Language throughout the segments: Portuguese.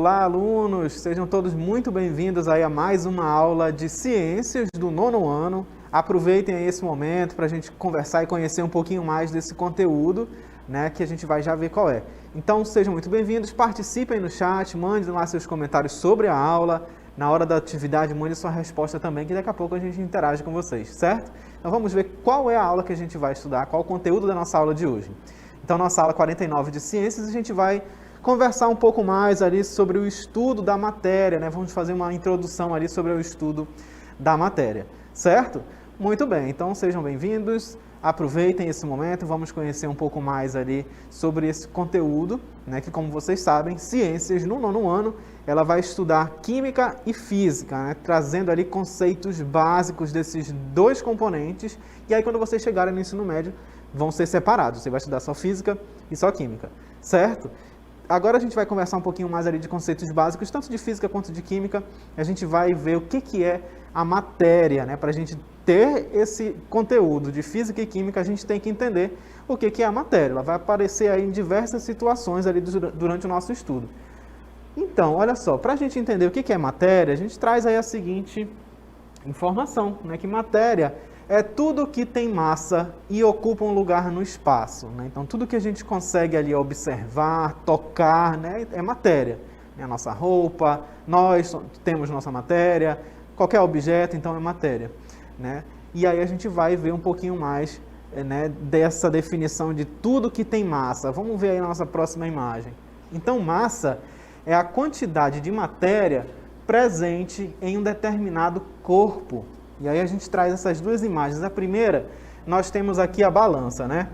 Olá, alunos! Sejam todos muito bem-vindos aí a mais uma aula de Ciências do nono ano. Aproveitem aí esse momento para a gente conversar e conhecer um pouquinho mais desse conteúdo, né, que a gente vai já ver qual é. Então, sejam muito bem-vindos, participem no chat, mandem lá seus comentários sobre a aula. Na hora da atividade, mande sua resposta também, que daqui a pouco a gente interage com vocês, certo? Então, vamos ver qual é a aula que a gente vai estudar, qual o conteúdo da nossa aula de hoje. Então, nossa aula 49 de Ciências, a gente vai conversar um pouco mais ali sobre o estudo da matéria, né? Vamos fazer uma introdução ali sobre o estudo da matéria, certo? Muito bem, então sejam bem-vindos, aproveitem esse momento, vamos conhecer um pouco mais ali sobre esse conteúdo, né? Que, como vocês sabem, Ciências no nono ano, ela vai estudar Química e Física, né? Trazendo ali conceitos básicos desses dois componentes, e aí quando vocês chegarem no ensino médio, vão ser separados, você vai estudar só Física e só Química, certo? Agora a gente vai conversar um pouquinho mais ali de conceitos básicos, tanto de física quanto de química. A gente vai ver o que é a matéria, né? Para a gente ter esse conteúdo de física e química, a gente tem que entender o que é a matéria. Ela vai aparecer aí em diversas situações ali durante o nosso estudo. Então, olha só, para a gente entender o que é matéria, a gente traz aí a seguinte informação, né? Que matéria é tudo que tem massa e ocupa um lugar no espaço, né? Então, tudo que a gente consegue ali observar, tocar, né, é matéria. A nossa roupa, nós temos nossa matéria, qualquer objeto, então, é matéria, né? E aí a gente vai ver um pouquinho mais, né, dessa definição de tudo que tem massa. Vamos ver aí na nossa próxima imagem. Então, massa é a quantidade de matéria presente em um determinado corpo. E aí a gente traz essas duas imagens. A primeira, nós temos aqui a balança, né?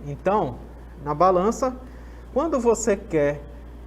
Então, na balança, quando você quer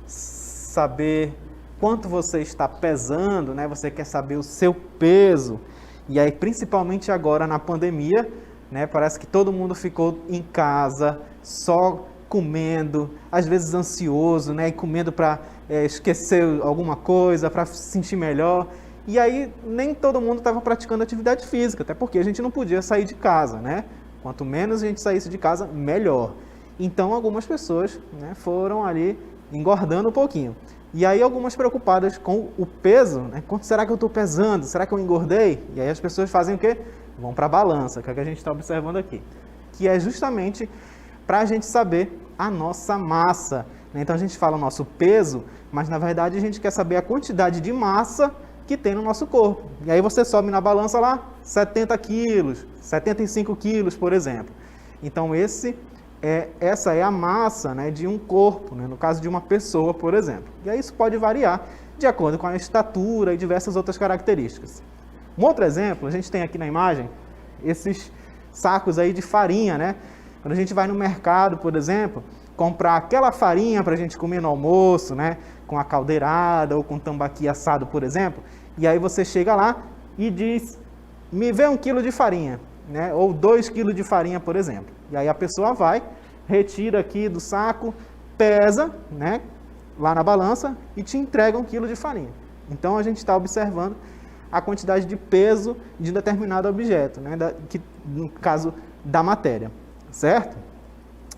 saber quanto você está pesando, né? Você quer saber o seu peso. E aí, principalmente agora na pandemia, né? Parece que todo mundo ficou em casa, só comendo, às vezes ansioso, né? E comendo para esquecer alguma coisa, para se sentir melhor. E aí, nem todo mundo estava praticando atividade física, até porque a gente não podia sair de casa, né? Quanto menos a gente saísse de casa, melhor. Então, algumas pessoas, né, foram ali engordando um pouquinho. E aí, algumas preocupadas com o peso, né? Quanto será que eu estou pesando? Será que eu engordei? E aí as pessoas fazem o quê? Vão para a balança, que é o que a gente está observando aqui. Que é justamente para a gente saber a nossa massa, né? Então, a gente fala o nosso peso, mas na verdade a gente quer saber a quantidade de massa que tem no nosso corpo. E aí você sobe na balança lá, 70 quilos, 75 quilos, por exemplo. Então, essa é a massa, né, de um corpo, né, no caso de uma pessoa, por exemplo. E aí isso pode variar de acordo com a estatura e diversas outras características. Um outro exemplo, a gente tem aqui na imagem, esses sacos aí de farinha, né? Quando a gente vai no mercado, por exemplo, comprar aquela farinha para a gente comer no almoço, né? Com a caldeirada ou com tambaqui assado, por exemplo. E aí você chega lá e diz, me vê 1 quilo de farinha, né? Ou 2 quilos de farinha, por exemplo. E aí a pessoa vai, retira aqui do saco, pesa, né? Lá na balança e te entrega 1 quilo de farinha. Então a gente está observando a quantidade de peso de determinado objeto, né? No caso da matéria, certo?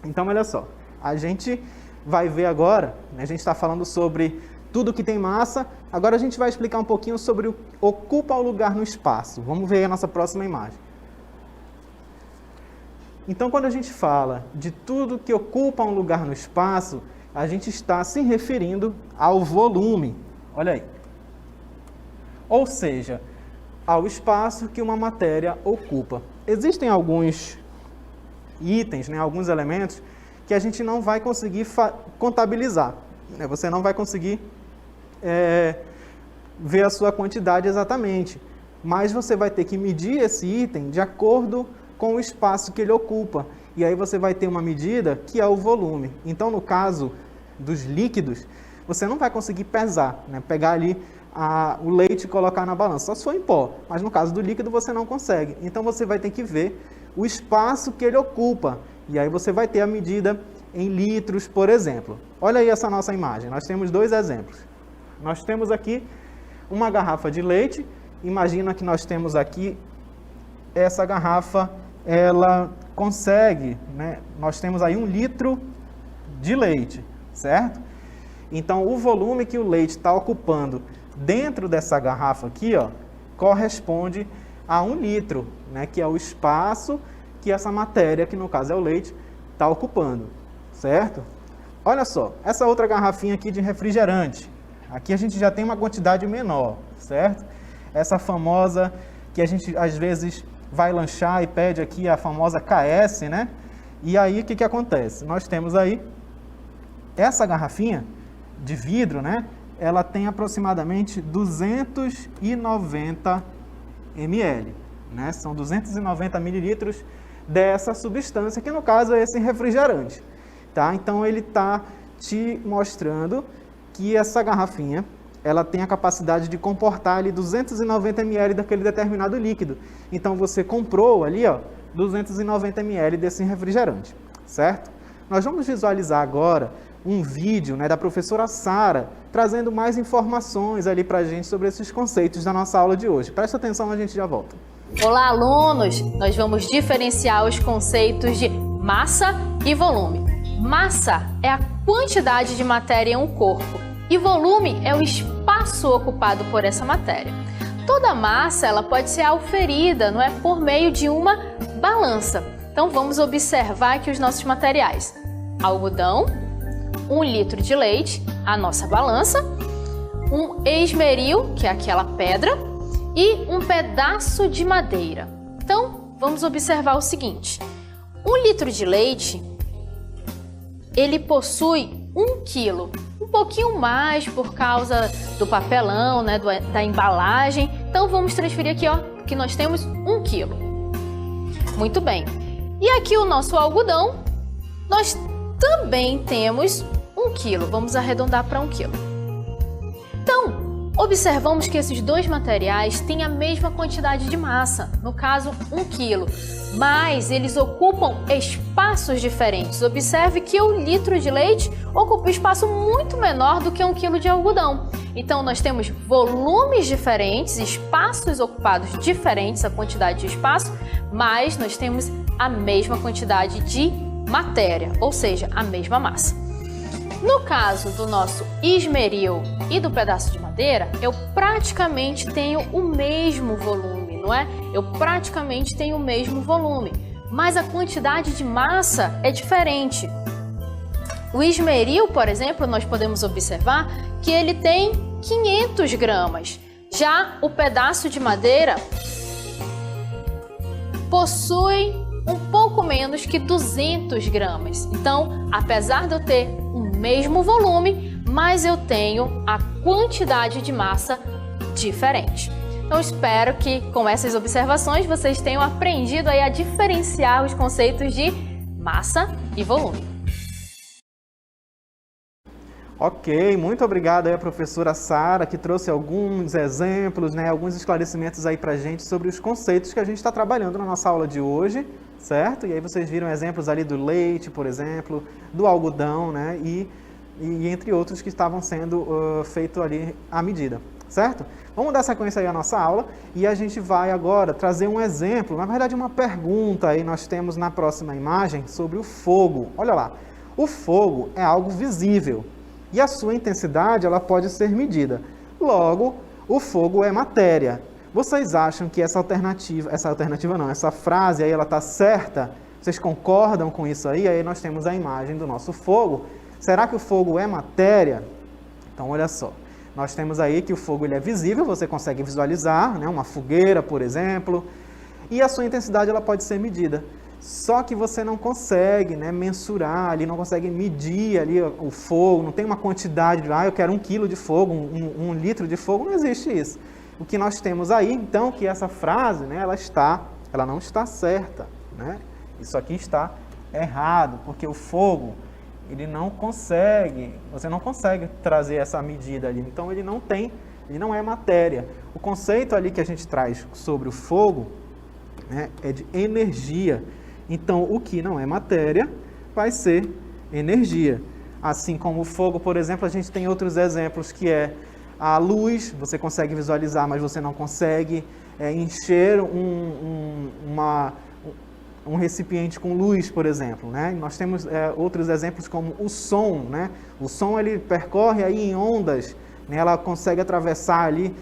Então olha só. A gente vai ver agora, né, a gente está falando sobre tudo que tem massa, agora a gente vai explicar um pouquinho sobre o que ocupa o lugar no espaço. Vamos ver a nossa próxima imagem. Então, quando a gente fala de tudo que ocupa um lugar no espaço, a gente está se referindo ao volume. Olha aí. Ou seja, ao espaço que uma matéria ocupa. Existem alguns itens, né, alguns elementos que a gente não vai conseguir contabilizar. Né? Você não vai conseguir ver a sua quantidade exatamente, mas você vai ter que medir esse item de acordo com o espaço que ele ocupa. E aí você vai ter uma medida que é o volume. Então, no caso dos líquidos, você não vai conseguir pesar, né? Pegar ali o leite e colocar na balança, só se for em pó. Mas no caso do líquido, você não consegue. Então, você vai ter que ver o espaço que ele ocupa. E aí você vai ter a medida em litros, por exemplo. Olha aí essa nossa imagem. Nós temos 2 exemplos. Nós temos aqui uma garrafa de leite. Imagina que nós temos aqui essa garrafa, ela consegue, né? Nós temos aí 1 litro de leite, certo? Então, o volume que o leite está ocupando dentro dessa garrafa aqui, ó, corresponde a 1 litro, né, que é o espaço que essa matéria, que no caso é o leite, está ocupando, certo? Olha só, essa outra garrafinha aqui de refrigerante, aqui a gente já tem uma quantidade menor, certo? Essa famosa que a gente às vezes vai lanchar e pede aqui, a famosa KS, né? E aí o que acontece? Nós temos aí essa garrafinha de vidro, né? Ela tem aproximadamente 290 ml, né? São 290 mililitros dessa substância, que no caso é esse refrigerante, tá? Então ele está te mostrando que essa garrafinha, ela tem a capacidade de comportar ali 290 ml daquele determinado líquido. Então você comprou ali, ó, 290 ml desse refrigerante, certo? Nós vamos visualizar agora um vídeo, né, da professora Sara, trazendo mais informações ali para a gente sobre esses conceitos da nossa aula de hoje. Presta atenção, a gente já volta. Olá, alunos! Nós vamos diferenciar os conceitos de massa e volume. Massa é a quantidade de matéria em um corpo e volume é o espaço ocupado por essa matéria. Toda massa ela pode ser auferida, não é, por meio de uma balança. Então vamos observar aqui os nossos materiais. Algodão, 1 litro de leite, a nossa balança, um esmeril, que é aquela pedra, e um pedaço de madeira. Então, vamos observar o seguinte. 1 litro de leite, ele possui 1 quilo, um pouquinho mais por causa do papelão, né, da embalagem. Então, vamos transferir aqui, ó, que nós temos 1 quilo. Muito bem. E aqui o nosso algodão, nós também temos 1 quilo. Vamos arredondar para 1 quilo. Então, observamos que esses dois materiais têm a mesma quantidade de massa, no caso 1 quilo, mas eles ocupam espaços diferentes. Observe que o litro de leite ocupa um espaço muito menor do que 1 quilo de algodão. Então nós temos volumes diferentes, espaços ocupados diferentes, a quantidade de espaço, mas nós temos a mesma quantidade de matéria, ou seja, a mesma massa. No caso do nosso esmeril e do pedaço de madeira, eu praticamente tenho o mesmo volume, não é? Eu praticamente tenho o mesmo volume, mas a quantidade de massa é diferente. O esmeril, por exemplo, nós podemos observar que ele tem 500 gramas. Já o pedaço de madeira possui um pouco menos que 200 gramas. Então, apesar de eu ter o mesmo volume, mas eu tenho a quantidade de massa diferente. Então, espero que com essas observações vocês tenham aprendido aí a diferenciar os conceitos de massa e volume. Ok, muito obrigado aí a professora Sara, que trouxe alguns exemplos, né, alguns esclarecimentos aí pra gente sobre os conceitos que a gente está trabalhando na nossa aula de hoje, certo? E aí vocês viram exemplos ali do leite, por exemplo, do algodão, né, e entre outros que estavam sendo feitos ali à medida, certo? Vamos dar sequência aí à nossa aula e a gente vai agora trazer um exemplo, na verdade uma pergunta aí nós temos na próxima imagem sobre o fogo. Olha lá, o fogo é algo visível e a sua intensidade ela pode ser medida. Logo, o fogo é matéria. Vocês acham que essa frase aí ela está certa? Vocês concordam com isso aí? Aí nós temos a imagem do nosso fogo. Será que o fogo é matéria? Então, olha só. Nós temos aí que o fogo ele é visível, você consegue visualizar, né? Uma fogueira, por exemplo. E a sua intensidade ela pode ser medida. Só que você não consegue, né, mensurar ali, não consegue medir ali o fogo, não tem uma quantidade de, eu quero 1 quilo de fogo, um litro de fogo, não existe isso. O que nós temos aí, então, que essa frase, né, ela não está certa, né? Isso aqui está errado, porque o fogo, ele não consegue, você não consegue trazer essa medida ali, então ele não é matéria. O conceito ali que a gente traz sobre o fogo, né, é de energia. Então, o que não é matéria vai ser energia. Assim como o fogo, por exemplo, a gente tem outros exemplos que é a luz, você consegue visualizar, mas você não consegue encher um recipiente com luz, por exemplo, né? Nós temos outros exemplos como o som, né? O som ele percorre aí em ondas, né? Ela consegue atravessar ali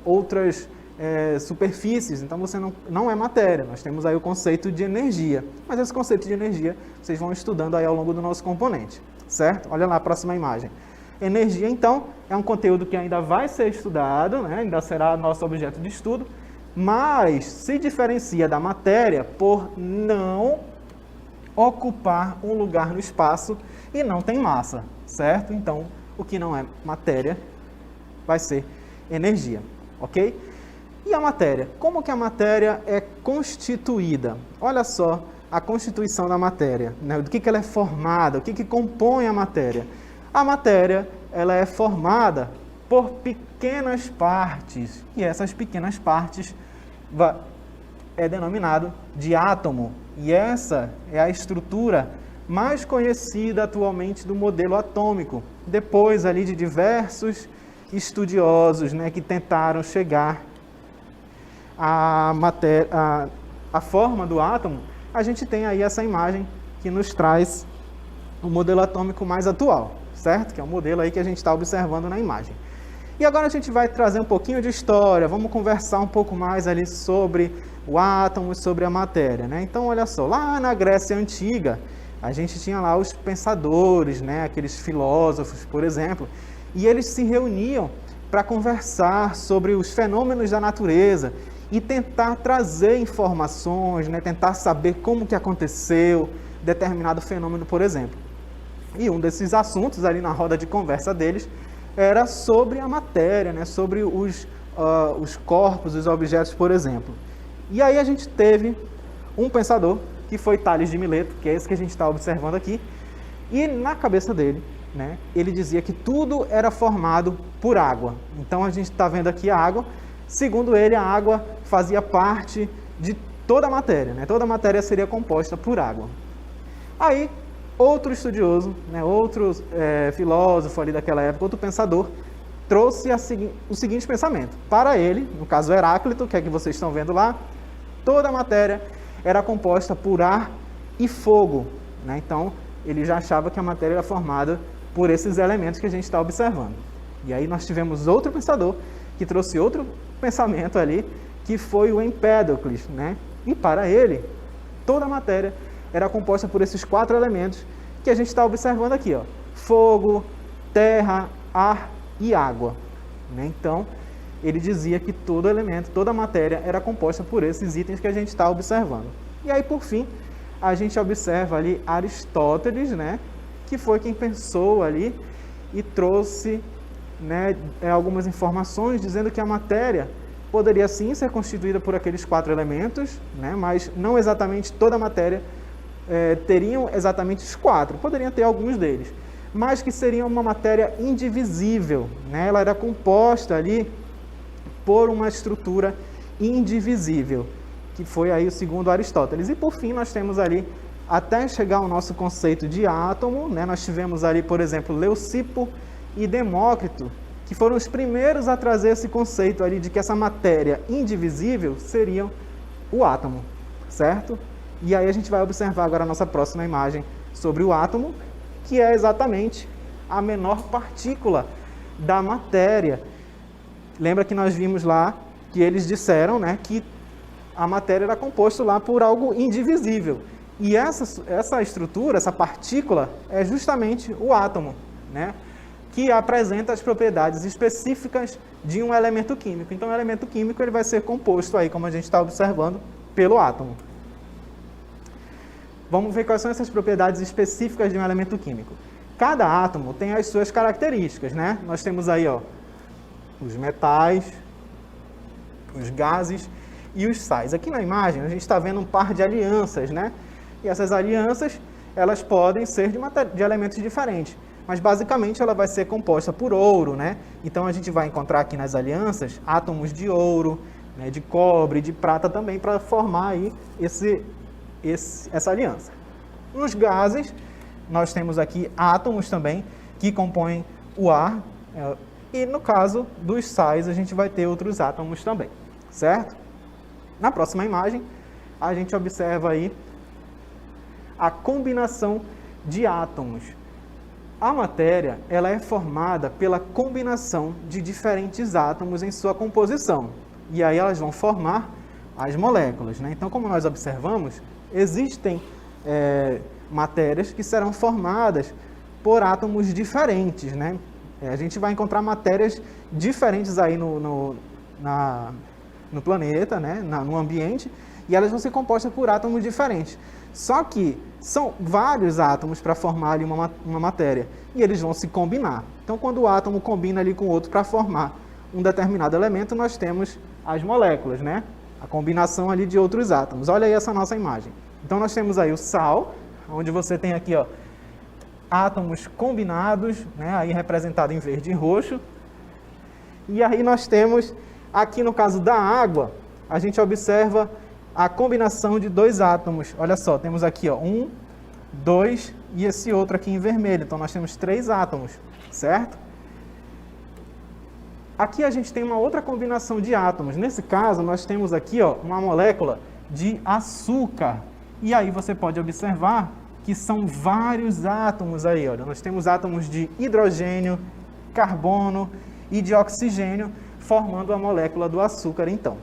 outras superfícies, então você não é matéria. Nós temos aí o conceito de energia, mas esse conceito de energia vocês vão estudando aí ao longo do nosso componente, certo? Olha lá a próxima imagem. Energia, então, é um conteúdo que ainda vai ser estudado, né? Ainda será nosso objeto de estudo, mas se diferencia da matéria por não ocupar um lugar no espaço e não tem massa, certo? Então, o que não é matéria vai ser energia, ok? E a matéria? Como que a matéria é constituída? Olha só a constituição da matéria, né? Do que ela é formada, o que compõe a matéria. A matéria, ela é formada por pequenas partes, e essas pequenas partes é denominado de átomo, e essa é a estrutura mais conhecida atualmente do modelo atômico, depois ali de diversos estudiosos, né, que tentaram chegar à forma do átomo. A gente tem aí essa imagem que nos traz o modelo atômico mais atual, certo? Que é o modelo aí que a gente está observando na imagem. E agora a gente vai trazer um pouquinho de história, vamos conversar um pouco mais ali sobre o átomo e sobre a matéria, né? Então, olha só, lá na Grécia Antiga, a gente tinha lá os pensadores, né? Aqueles filósofos, por exemplo, e eles se reuniam para conversar sobre os fenômenos da natureza e tentar trazer informações, né? Tentar saber como que aconteceu determinado fenômeno, por exemplo. E um desses assuntos ali na roda de conversa deles era sobre a matéria, né? Sobre os corpos, os objetos, por exemplo. E aí a gente teve um pensador, que foi Tales de Mileto, que é esse que a gente está observando aqui, e na cabeça dele, né, ele dizia que tudo era formado por água. Então a gente está vendo aqui a água. Segundo ele, a água fazia parte de toda a matéria, né? Toda a matéria seria composta por água. Aí, outro estudioso, né, outro filósofo ali daquela época, outro pensador, trouxe o seguinte pensamento. Para ele, no caso Heráclito, que é que vocês estão vendo lá, toda a matéria era composta por ar e fogo, né? Então, ele já achava que a matéria era formada por esses elementos que a gente está observando. E aí nós tivemos outro pensador que trouxe outro pensamento ali, que foi o Empédocles, né? E para ele, toda a matéria era composta por esses 4 elementos que a gente está observando aqui, ó: fogo, terra, ar e água, né? Então, ele dizia que todo elemento, toda a matéria era composta por esses itens que a gente está observando. E aí, por fim, a gente observa ali Aristóteles, né? Que foi quem pensou ali e trouxe, né, algumas informações dizendo que a matéria poderia sim ser constituída por aqueles 4 elementos, né? Mas não exatamente toda a matéria teriam exatamente os 4, poderiam ter alguns deles, mas que seria uma matéria indivisível, né? Ela era composta ali por uma estrutura indivisível, que foi aí o segundo Aristóteles. E por fim nós temos ali, até chegar ao nosso conceito de átomo, né? Nós tivemos ali, por exemplo, Leucipo e Demócrito, que foram os primeiros a trazer esse conceito ali de que essa matéria indivisível seria o átomo, certo? E aí a gente vai observar agora a nossa próxima imagem sobre o átomo, que é exatamente a menor partícula da matéria. Lembra que nós vimos lá que eles disseram, né, que a matéria era composta lá por algo indivisível. E essa estrutura, essa partícula, é justamente o átomo, né, que apresenta as propriedades específicas de um elemento químico. Então, o elemento químico ele vai ser composto, aí, como a gente está observando, pelo átomo. Vamos ver quais são essas propriedades específicas de um elemento químico. Cada átomo tem as suas características, né? Nós temos aí, ó, os metais, os gases e os sais. Aqui na imagem, a gente está vendo um par de alianças, né? E essas alianças, elas podem ser de elementos diferentes, mas basicamente ela vai ser composta por ouro, né? Então a gente vai encontrar aqui nas alianças átomos de ouro, né, de cobre, de prata também, para formar aí essa aliança. Nos gases, nós temos aqui átomos também que compõem o ar, e no caso dos sais a gente vai ter outros átomos também, certo? Na próxima imagem, a gente observa aí a combinação de átomos. A matéria, ela é formada pela combinação de diferentes átomos em sua composição. E aí elas vão formar as moléculas, né? Então, como nós observamos, existem matérias que serão formadas por átomos diferentes, né? A gente vai encontrar matérias diferentes aí no planeta, né? No ambiente, e elas vão ser compostas por átomos diferentes. Só que são vários átomos para formar ali uma matéria, e eles vão se combinar. Então, quando o átomo combina ali com o outro para formar um determinado elemento, nós temos as moléculas, né? A combinação ali de outros átomos. Olha aí essa nossa imagem. Então, nós temos aí o sal, onde você tem aqui, ó, átomos combinados, né? Aí representado em verde e roxo. E aí nós temos, aqui no caso da água, a gente observa a combinação de dois átomos. Olha só, temos aqui, ó, 1, 2 e esse outro aqui em vermelho. Então, nós temos 3 átomos, certo? Aqui a gente tem uma outra combinação de átomos. Nesse caso, nós temos aqui, ó, uma molécula de açúcar. E aí você pode observar que são vários átomos aí. Olha. Nós temos átomos de hidrogênio, carbono e de oxigênio, formando a molécula do açúcar, então.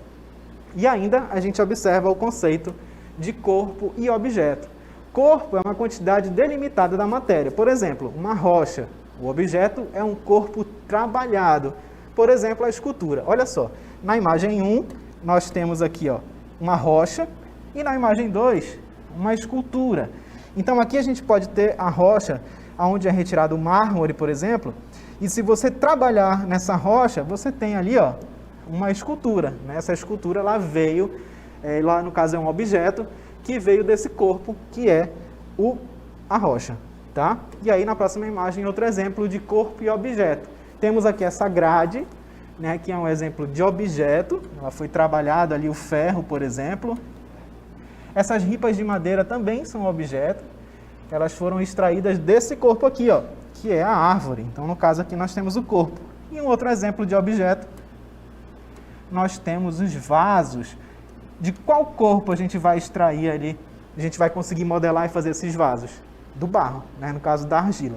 E ainda a gente observa o conceito de corpo e objeto. Corpo é uma quantidade delimitada da matéria. Por exemplo, uma rocha. O objeto é um corpo trabalhado. Por exemplo, a escultura. Olha só, na imagem 1, nós temos aqui, ó, uma rocha, e na imagem 2, uma escultura. Então, aqui a gente pode ter a rocha, onde é retirado o mármore, por exemplo, e se você trabalhar nessa rocha, você tem ali, ó, uma escultura. Né? Essa escultura, ela veio, lá no caso é um objeto, que veio desse corpo, que é a rocha. Tá? E aí, na próxima imagem, outro exemplo de corpo e objeto. Temos aqui essa grade, né, que é um exemplo de objeto. Ela foi trabalhada ali o ferro, por exemplo. Essas ripas de madeira também são objeto. Elas foram extraídas desse corpo aqui, ó, que é a árvore. Então, no caso aqui, nós temos o corpo. E um outro exemplo de objeto, nós temos os vasos. De qual corpo a gente vai extrair ali? A gente vai conseguir modelar e fazer esses vasos? Do barro, né, no caso da argila.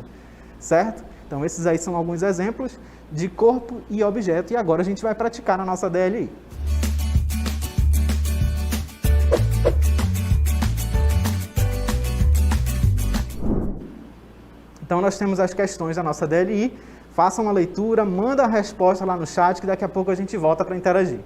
Certo? Então, esses aí são alguns exemplos de corpo e objeto. E agora a gente vai praticar na nossa DLI. Então, nós temos as questões da nossa DLI. Faça uma leitura, manda a resposta lá no chat, que daqui a pouco a gente volta para interagir.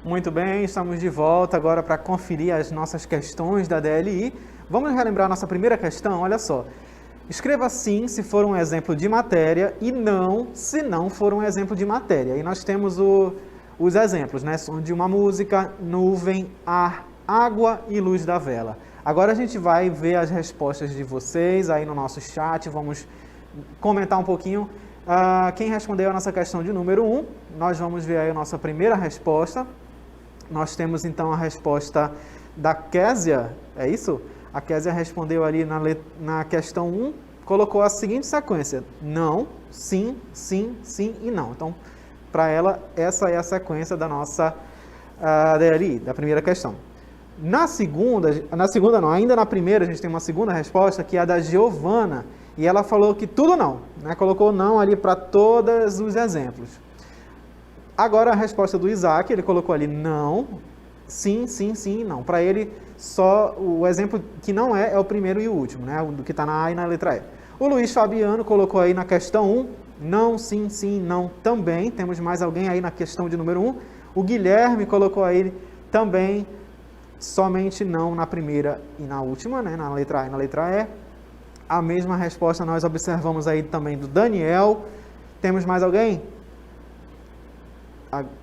Muito bem, estamos de volta agora para conferir as nossas questões da DLI. Vamos relembrar nossa primeira questão? Olha só. Escreva sim se for um exemplo de matéria e não se não for um exemplo de matéria. E nós temos os exemplos, né? Som de uma música, nuvem, ar, água e luz da vela. Agora a gente vai ver as respostas de vocês aí no nosso chat. Vamos comentar um pouquinho. Quem respondeu a nossa questão de número 1, nós vamos ver aí a nossa primeira resposta. Nós temos então a resposta da Késia, é isso? A Késia respondeu ali na questão 1, colocou a seguinte sequência: não, sim, sim, sim e não. Então, para ela, essa é a sequência da nossa DLI, da primeira questão. Ainda na primeira, a gente tem uma segunda resposta, que é a da Giovana, e ela falou que tudo não, né? Colocou não ali para todos os exemplos. Agora a resposta do Isaac, ele colocou ali não, sim, sim, sim e não. Para ele, só o exemplo que não é o primeiro e o último, né? O que está na A e na letra E. O Luiz Fabiano colocou aí na questão 1, não, sim, sim, não também. Temos mais alguém aí na questão de número 1. O Guilherme colocou aí também somente não na primeira e na última, né? Na letra A e na letra E. A mesma resposta nós observamos aí também do Daniel. Temos mais alguém?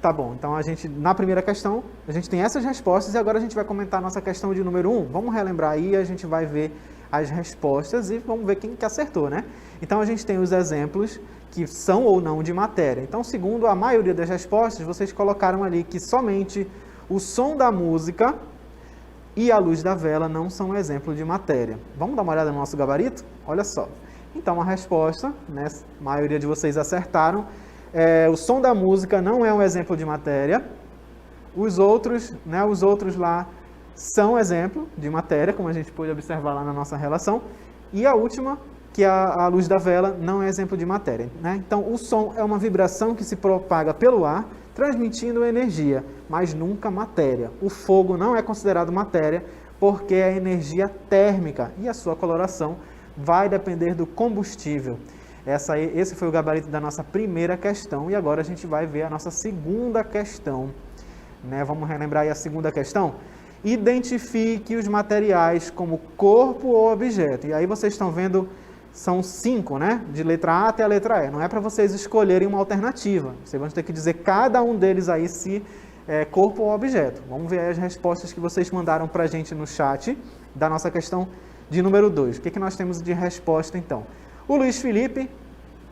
Tá bom, então na primeira questão, a gente tem essas respostas e agora a gente vai comentar a nossa questão de número 1. Vamos relembrar aí, a gente vai ver as respostas e vamos ver quem que acertou, né? Então a gente tem os exemplos que são ou não de matéria. Então, segundo a maioria das respostas, vocês colocaram ali que somente o som da música e a luz da vela não são exemplo de matéria. Vamos dar uma olhada no nosso gabarito? Olha só. Então a resposta, né, a maioria de vocês acertaram. O som da música não é um exemplo de matéria. Os outros lá são exemplo de matéria, como a gente pôde observar lá na nossa relação. E a última, que é a luz da vela, não é exemplo de matéria, né? Então, o som é uma vibração que se propaga pelo ar, transmitindo energia, mas nunca matéria. O fogo não é considerado matéria, porque é energia térmica e a sua coloração vai depender do combustível. Esse foi o gabarito da nossa primeira questão e agora a gente vai ver a nossa segunda questão, né? Vamos relembrar aí a segunda questão? Identifique os materiais como corpo ou objeto. E aí vocês estão vendo, são 5, né? De letra A até a letra E. Não é para vocês escolherem uma alternativa. Vocês vão ter que dizer cada um deles aí se é corpo ou objeto. Vamos ver aí as respostas que vocês mandaram para a gente no chat da nossa questão de número 2. O que nós temos de resposta então? O Luiz Felipe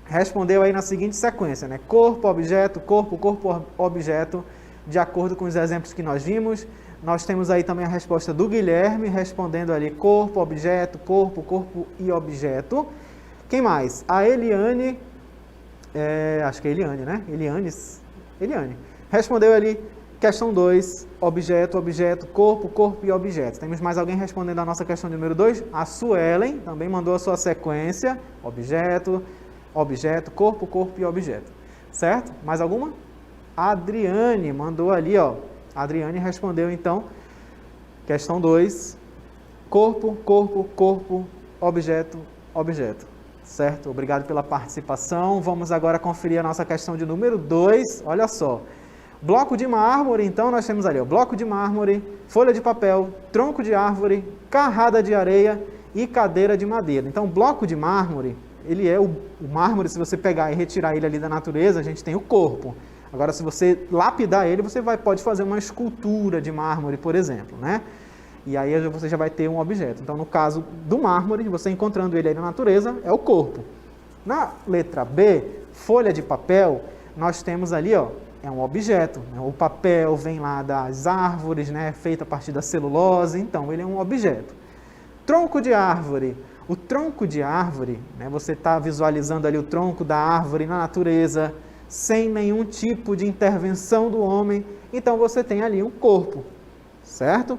respondeu aí na seguinte sequência, né? Corpo, objeto, corpo, corpo, objeto, de acordo com os exemplos que nós vimos. Nós temos aí também a resposta do Guilherme, respondendo ali corpo, objeto, corpo, corpo e objeto. Quem mais? A Eliane, acho que é Eliane, né? Eliane. Respondeu ali questão 2, objeto, objeto, corpo, corpo e objeto. Temos mais alguém respondendo a nossa questão número 2? A Suelen também mandou a sua sequência, objeto, objeto, corpo, corpo e objeto. Certo? Mais alguma? A Adriane mandou ali, ó. A Adriane respondeu então, questão 2, corpo, corpo, corpo, objeto, objeto. Certo? Obrigado pela participação. Vamos agora conferir a nossa questão de número 2. Olha só. Bloco de mármore, então nós temos ali, ó, bloco de mármore, folha de papel, tronco de árvore, carrada de areia e cadeira de madeira. Então, bloco de mármore, ele é o mármore, se você pegar e retirar ele ali da natureza, a gente tem o corpo. Agora, se você lapidar ele, você pode fazer uma escultura de mármore, por exemplo, né? E aí você já vai ter um objeto. Então, no caso do mármore, você encontrando ele aí na natureza, é o corpo. Na letra B, folha de papel, nós temos ali, ó, é um objeto. Né? O papel vem lá das árvores, né, feito a partir da celulose, então ele é um objeto. Tronco de árvore. O tronco de árvore, né, você está visualizando ali o tronco da árvore na natureza, sem nenhum tipo de intervenção do homem, então você tem ali um corpo, certo?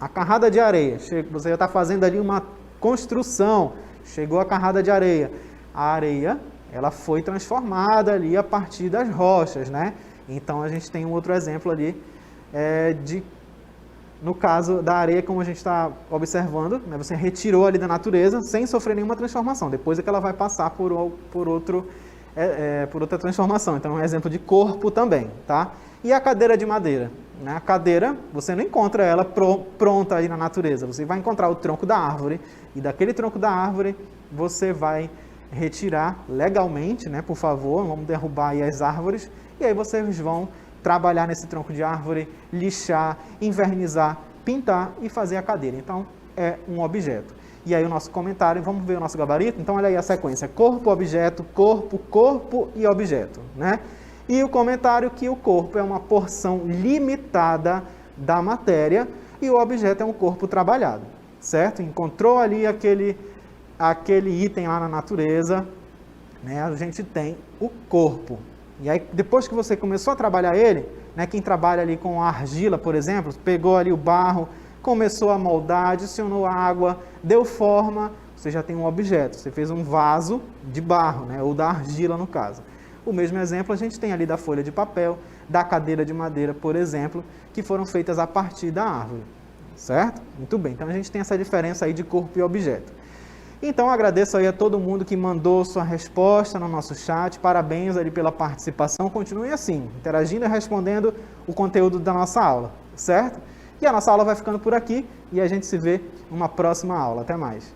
A carrada de areia, você já está fazendo ali uma construção, chegou a carrada de areia. A areia, ela foi transformada ali a partir das rochas, né? Então a gente tem um outro exemplo ali, no caso da areia, como a gente está observando, né? Você retirou ali da natureza sem sofrer nenhuma transformação, depois é que ela vai passar por outra transformação. Então é um exemplo de corpo também, tá? E a cadeira de madeira? A cadeira, você não encontra ela pronta aí na natureza. Você vai encontrar o tronco da árvore e daquele tronco da árvore você vai retirar legalmente, né? Por favor, vamos derrubar aí as árvores. E aí vocês vão trabalhar nesse tronco de árvore, lixar, invernizar, pintar e fazer a cadeira. Então, é um objeto. E aí o nosso comentário, vamos ver o nosso gabarito? Então, olha aí a sequência. Corpo, objeto, corpo, corpo e objeto, né? E o comentário que o corpo é uma porção limitada da matéria e o objeto é um corpo trabalhado, certo? Encontrou ali aquele item lá na natureza, né? A gente tem o corpo. E aí, depois que você começou a trabalhar ele, né? Quem trabalha ali com argila, por exemplo, pegou ali o barro, começou a moldar, adicionou água, deu forma, você já tem um objeto. Você fez um vaso de barro, né? Ou da argila, no caso. O mesmo exemplo a gente tem ali da folha de papel, da cadeira de madeira, por exemplo, que foram feitas a partir da árvore, certo? Muito bem, então a gente tem essa diferença aí de corpo e objeto. Então agradeço aí a todo mundo que mandou sua resposta no nosso chat, parabéns ali pela participação, continue assim, interagindo e respondendo o conteúdo da nossa aula, certo? E a nossa aula vai ficando por aqui e a gente se vê numa próxima aula, até mais.